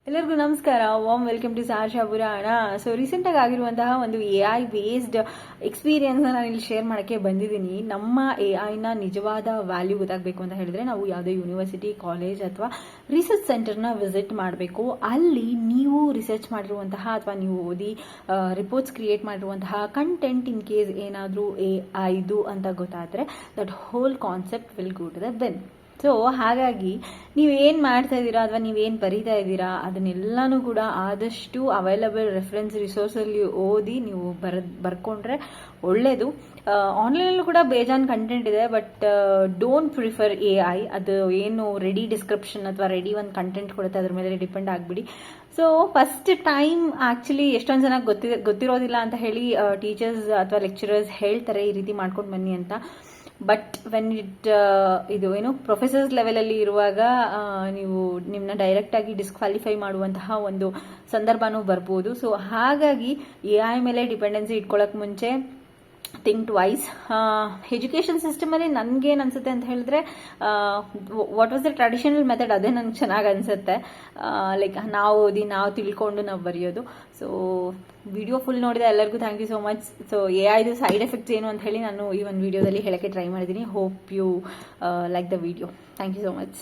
ಎಲ್ಲರಿಗೂ ನಮಸ್ಕಾರ. Warm welcome to ಸಾರ್ಷಾ ಪುರಾಣ. ಸೊ ರೀಸೆಂಟಾಗಿ ಆಗಿರುವಂತಹ ಒಂದು AI ಬೇಸ್ಡ್ ಎಕ್ಸ್ಪೀರಿಯನ್ಸ್ನ ನಾನು ಇಲ್ಲಿ ಶೇರ್ ಮಾಡೋಕ್ಕೆ ಬಂದಿದ್ದೀನಿ. ನಮ್ಮ AIನ ನಿಜವಾದ ವ್ಯಾಲ್ಯೂ ಗೊತ್ತಾಗಬೇಕು ಅಂತ ಹೇಳಿದ್ರೆ ನಾವು ಯಾವುದೇ ಯೂನಿವರ್ಸಿಟಿ, ಕಾಲೇಜ್ ಅಥವಾ ರಿಸರ್ಚ್ ಸೆಂಟರ್ನ ವಿಸಿಟ್ ಮಾಡಬೇಕು. ಅಲ್ಲಿ ನೀವು ರಿಸರ್ಚ್ ಮಾಡಿರುವಂತಹ ಅಥವಾ ನೀವು ಓದಿ ರಿಪೋರ್ಟ್ಸ್ ಕ್ರಿಯೇಟ್ ಮಾಡಿರುವಂತಹ ಕಂಟೆಂಟ್ ಇನ್ ಕೇಸ್ ಏನಾದರೂ AIದು ಅಂತ ಗೊತ್ತಾದರೆ that whole concept will go to the bin. So ಹಾಗಾಗಿ ನೀವೇನು ಮಾಡ್ತಾ ಇದ್ದೀರಾ ಅಥವಾ ನೀವೇನು ಬರೀತಾ ಇದ್ದೀರಾ ಅದನ್ನೆಲ್ಲನೂ ಕೂಡ ಆದಷ್ಟು ಅವೈಲಬಲ್ ರೆಫರೆನ್ಸ್ ರಿಸೋರ್ಸಲ್ಲಿ ಓದಿ ನೀವು ಬರ್ಕೊಂಡ್ರೆ ಒಳ್ಳೆಯದು. ಆನ್ಲೈನಲ್ಲೂ ಕೂಡ ಬೇಜಾನ್ ಕಂಟೆಂಟ್ ಇದೆ, ಬಟ್ ಡೋಂಟ್ ಪ್ರಿಫರ್ AI. ಅದು ಏನು ರೆಡಿ ಡಿಸ್ಕ್ರಿಪ್ಷನ್ ಅಥವಾ ರೆಡಿ ಒಂದು ಕಂಟೆಂಟ್ ಕೊಡುತ್ತೆ, ಅದ್ರ ಮೇಲೆ ಡಿಪೆಂಡ್ ಆಗಿಬಿಡಿ. ಸೊ ಫಸ್ಟ್ ಟೈಮ್ ಆ್ಯಕ್ಚುಲಿ ಎಷ್ಟೊಂದು ಜನ ಗೊತ್ತಿರೋದಿಲ್ಲ ಅಂತ ಹೇಳಿ ಟೀಚರ್ಸ್ ಅಥವಾ ಲೆಕ್ಚರರ್ಸ್ ಹೇಳ್ತಾರೆ ಈ ರೀತಿ ಮಾಡ್ಕೊಂಡು ಬನ್ನಿ ಅಂತ. ಬಟ್ ವೆನ್ ಇದು ಏನು ಪ್ರೊಫೆಸರ್ಸ್ ಲೆವೆಲಲ್ಲಿ ಇರುವಾಗ ನೀವು ನಿಮ್ಮನ್ನ ಡೈರೆಕ್ಟಾಗಿ ಡಿಸ್ಕ್ವಾಲಿಫೈ ಮಾಡುವಂತಹ ಒಂದು ಸಂದರ್ಭನೂ ಬರ್ಬೋದು. ಸೊ ಹಾಗಾಗಿ AI ಮೇಲೆ ಡಿಪೆಂಡೆನ್ಸಿ ಇಟ್ಕೊಳ್ಳೋಕೆ ಮುಂಚೆ ಥಿಂಕ್ ಟ್ವೈಸ್. ಎಜುಕೇಷನ್ ಸಿಸ್ಟಮಲ್ಲಿ ನನಗೇನು ಅನಿಸುತ್ತೆ ಅಂತ ಹೇಳಿದ್ರೆ what was the traditional method, ಅದೇ ನನಗೆ ಚೆನ್ನಾಗಿ ಅನಿಸುತ್ತೆ. ಲೈಕ್ ನಾವು ಓದಿ ನಾವು ತಿಳ್ಕೊಂಡು ನಾವು ಬರೆಯೋದು. ಸೊ ವಿಡಿಯೋ ಫುಲ್ ನೋಡಿದೆ ಎಲ್ಲರಿಗೂ thank you so much. So AIದು ಸೈಡ್ ಎಫೆಕ್ಟ್ಸ್ ಏನು ಅಂತ ಹೇಳಿ ನಾನು ಈ ಒಂದು ವಿಡಿಯೋದಲ್ಲಿ ಹೇಳೋಕ್ಕೆ ಟ್ರೈ ಮಾಡಿದ್ದೀನಿ. Hope you like the video. Thank you so much.